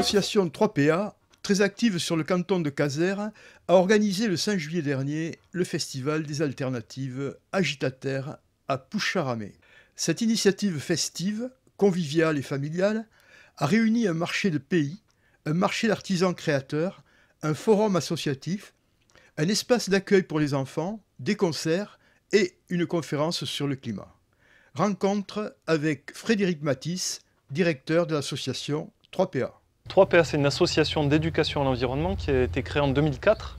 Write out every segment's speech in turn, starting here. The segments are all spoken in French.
L'association 3PA, très active sur le canton de Casères, a organisé le 5 juillet dernier le festival des alternatives Agitaterre à Poucharamé. Cette initiative festive, conviviale et familiale, a réuni un marché de pays, un marché d'artisans créateurs, un forum associatif, un espace d'accueil pour les enfants, des concerts et une conférence sur le climat. Rencontre avec Frédéric Matisse, directeur de l'association 3PA. 3PA, c'est une association d'éducation à l'environnement qui a été créée en 2004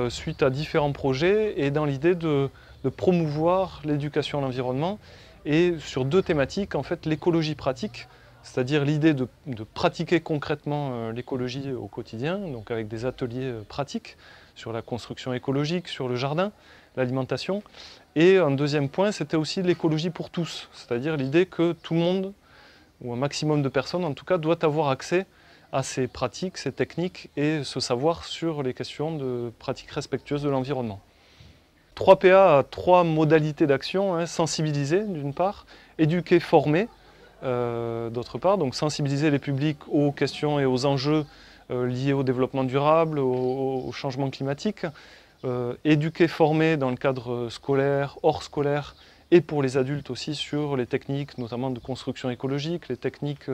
suite à différents projets et dans l'idée de promouvoir l'éducation à l'environnement et sur deux thématiques, en fait l'écologie pratique, c'est-à-dire l'idée de pratiquer concrètement l'écologie au quotidien, donc avec des ateliers pratiques sur la construction écologique, sur le jardin, l'alimentation. Et un deuxième point, c'était aussi l'écologie pour tous, c'est-à-dire l'idée que tout le monde, ou un maximum de personnes en tout cas, doit avoir accès à ces pratiques, ces techniques et ce savoir sur les questions de pratiques respectueuses de l'environnement. 3PA a trois modalités d'action, sensibiliser d'une part, éduquer, former d'autre part, donc sensibiliser les publics aux questions et aux enjeux liés au développement durable, au changement climatique, éduquer, former dans le cadre scolaire, hors scolaire, et pour les adultes aussi sur les techniques notamment de construction écologique, les techniques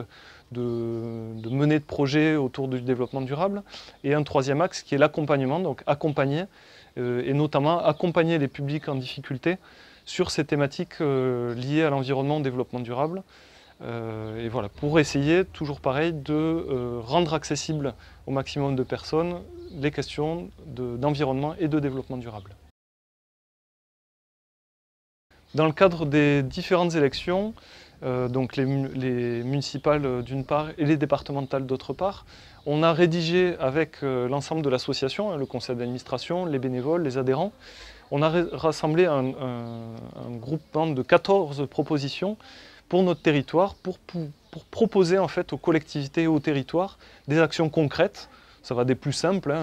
de menée de projets autour du développement durable. Et un troisième axe qui est l'accompagnement, donc accompagner, et notamment accompagner les publics en difficulté sur ces thématiques liées à l'environnement, au développement durable. Et voilà, pour essayer, toujours pareil, de rendre accessible au maximum de personnes les questions d'environnement et de développement durable. Dans le cadre des différentes élections, donc les municipales d'une part et les départementales d'autre part, on a rédigé avec l'ensemble de l'association, le conseil d'administration, les bénévoles, les adhérents, on a rassemblé un groupement de 14 propositions pour notre territoire, pour proposer en fait aux collectivités et aux territoires des actions concrètes. Ça va des plus simples,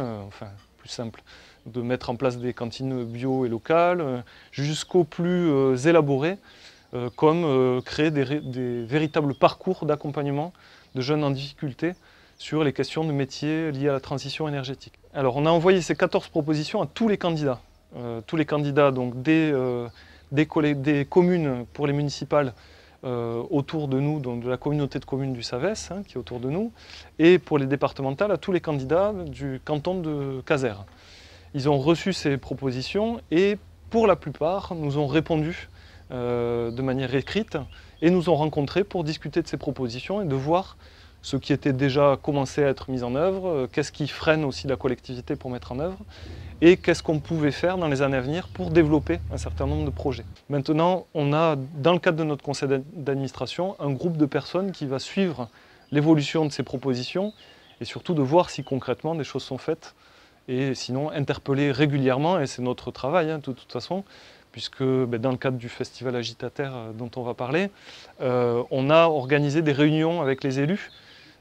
plus simples, de mettre en place des cantines bio et locales, jusqu'aux plus élaborés, comme créer des véritables parcours d'accompagnement de jeunes en difficulté sur les questions de métiers liés à la transition énergétique. Alors on a envoyé ces 14 propositions à tous les candidats. Donc des communes pour les municipales autour de nous, donc de la communauté de communes du Savès, qui est autour de nous, et pour les départementales à tous les candidats du canton de Casères. Ils ont reçu ces propositions et pour la plupart nous ont répondu de manière écrite et nous ont rencontrés pour discuter de ces propositions et de voir ce qui était déjà commencé à être mis en œuvre, qu'est-ce qui freine aussi la collectivité pour mettre en œuvre et qu'est-ce qu'on pouvait faire dans les années à venir pour développer un certain nombre de projets. Maintenant, on a, dans le cadre de notre conseil d'administration, un groupe de personnes qui va suivre l'évolution de ces propositions et surtout de voir si concrètement des choses sont faites et sinon interpeller régulièrement, et c'est notre travail de toute façon, puisque dans le cadre du festival Agitaterre dont on va parler, on a organisé des réunions avec les élus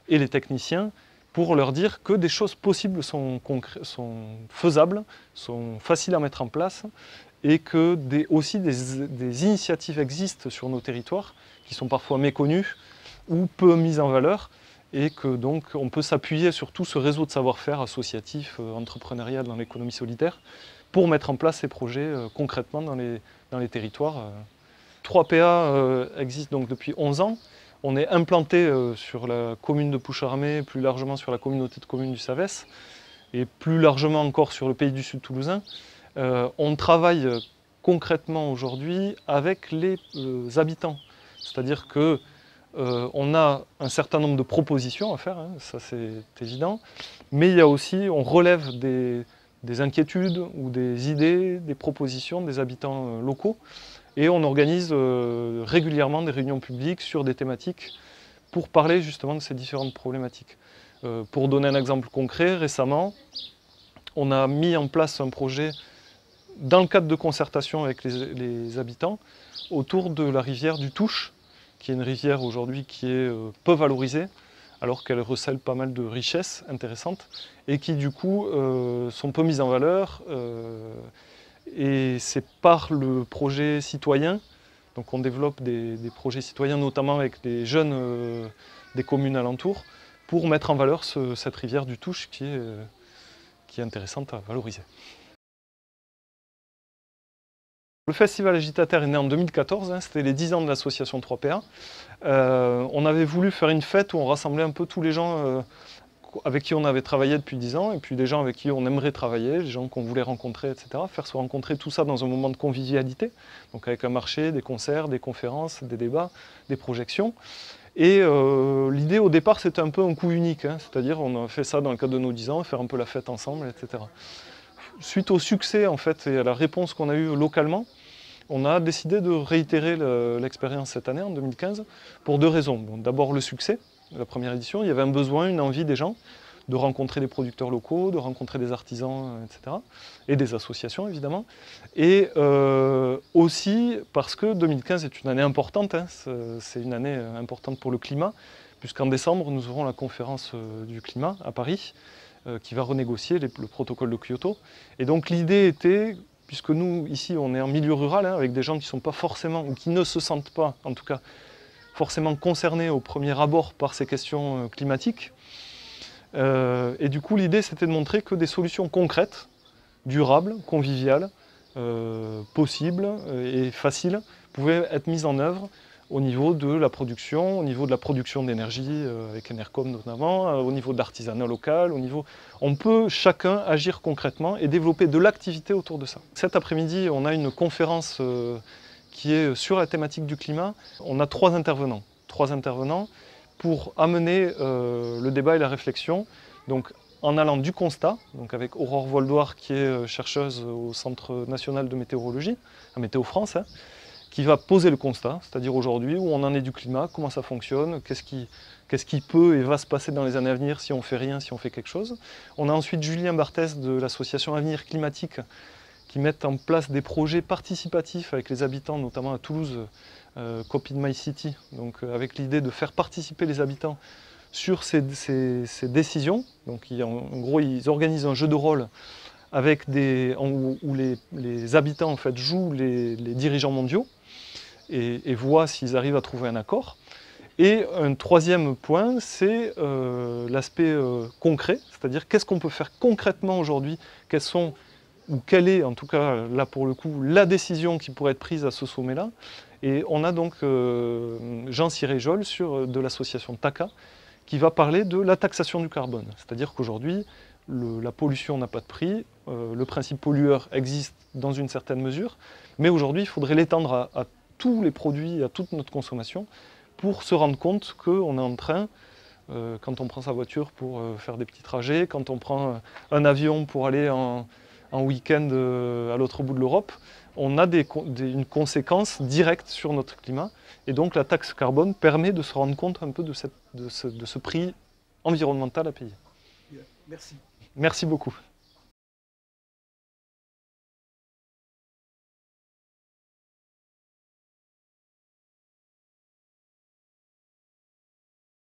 et les techniciens pour leur dire que des choses possibles sont faisables, sont faciles à mettre en place, et que aussi des initiatives existent sur nos territoires, qui sont parfois méconnues ou peu mises en valeur, et que donc on peut s'appuyer sur tout ce réseau de savoir-faire associatif, entrepreneurial dans l'économie solidaire, pour mettre en place ces projets concrètement dans les territoires. 3PA existe donc depuis 11 ans. On est implanté sur la commune de Poucharamé, plus largement sur la communauté de communes du Savès, et plus largement encore sur le pays du Sud toulousain. On travaille concrètement aujourd'hui avec les habitants. C'est-à-dire que on a un certain nombre de propositions à faire, ça c'est évident, mais il y a aussi, on relève des inquiétudes ou des idées, des propositions des habitants locaux, et on organise régulièrement des réunions publiques sur des thématiques pour parler justement de ces différentes problématiques. Pour donner un exemple concret, récemment, on a mis en place un projet dans le cadre de concertation avec les habitants autour de la rivière du Touche, qui est une rivière aujourd'hui qui est peu valorisée, alors qu'elle recèle pas mal de richesses intéressantes, et qui du coup sont peu mises en valeur. Et c'est par le projet citoyen, donc on développe des projets citoyens, notamment avec des jeunes des communes alentours, pour mettre en valeur cette rivière du Touche qui est intéressante à valoriser. Le festival Agitateur est né en 2014, hein, c'était les 10 ans de l'association 3PA. On avait voulu faire une fête où on rassemblait un peu tous les gens avec qui on avait travaillé depuis 10 ans, et puis des gens avec qui on aimerait travailler, les gens qu'on voulait rencontrer, etc. Faire se rencontrer tout ça dans un moment de convivialité, donc avec un marché, des concerts, des conférences, des débats, des projections. Et l'idée au départ c'était un peu un coup unique, hein, c'est-à-dire on a fait ça dans le cadre de nos 10 ans, faire un peu la fête ensemble, etc. Suite au succès en fait et à la réponse qu'on a eue localement, on a décidé de réitérer l'expérience cette année, en 2015, pour 2 raisons. Bon, d'abord le succès, la première édition, il y avait un besoin, une envie des gens de rencontrer des producteurs locaux, de rencontrer des artisans, etc. Et des associations évidemment. Et aussi parce que 2015 est une année importante, hein, c'est une année importante pour le climat, puisqu'en décembre nous aurons la conférence du climat à Paris, qui va renégocier le protocole de Kyoto. Et donc l'idée était, puisque nous ici on est en milieu rural, hein, avec des gens qui ne sont pas forcément, ou qui ne se sentent pas en tout cas, forcément concernés au premier abord par ces questions climatiques. Et du coup, l'idée, c'était de montrer que des solutions concrètes, durables, conviviales, possibles et faciles, pouvaient être mises en œuvre au niveau de la production, au niveau de la production d'énergie, avec Enercom notamment, au niveau de l'artisanat local, on peut chacun agir concrètement et développer de l'activité autour de ça. Cet après-midi, on a une conférence qui est sur la thématique du climat. On a 3 intervenants pour amener le débat et la réflexion, donc en allant du constat, donc avec Aurore Voldoir qui est chercheuse au Centre national de météorologie, à Météo France, hein, qui va poser le constat, c'est-à-dire aujourd'hui où on en est du climat, comment ça fonctionne, qu'est-ce qui peut et va se passer dans les années à venir si on fait rien, si on fait quelque chose. On a ensuite Julien Barthès de l'association Avenir Climatique qui met en place des projets participatifs avec les habitants, notamment à Toulouse, Copy My City, donc avec l'idée de faire participer les habitants sur ces décisions. Donc en gros, ils organisent un jeu de rôle avec où les habitants en fait, jouent les dirigeants mondiaux et voient s'ils arrivent à trouver un accord. Et un troisième point, c'est l'aspect concret, c'est-à-dire qu'est-ce qu'on peut faire concrètement aujourd'hui, quelle est, en tout cas, là pour le coup, la décision qui pourrait être prise à ce sommet-là. Et on a donc Jean Siréjol de l'association TACA qui va parler de la taxation du carbone. C'est-à-dire qu'aujourd'hui, la pollution n'a pas de prix, le principe pollueur existe dans une certaine mesure, mais aujourd'hui, il faudrait l'étendre à tous les produits, à toute notre consommation, pour se rendre compte qu'on est en train, quand on prend sa voiture pour faire des petits trajets, quand on prend un avion pour aller en week-end à l'autre bout de l'Europe, on a une conséquence directe sur notre climat. Et donc la taxe carbone permet de se rendre compte un peu de ce prix environnemental à payer. Merci. Merci beaucoup.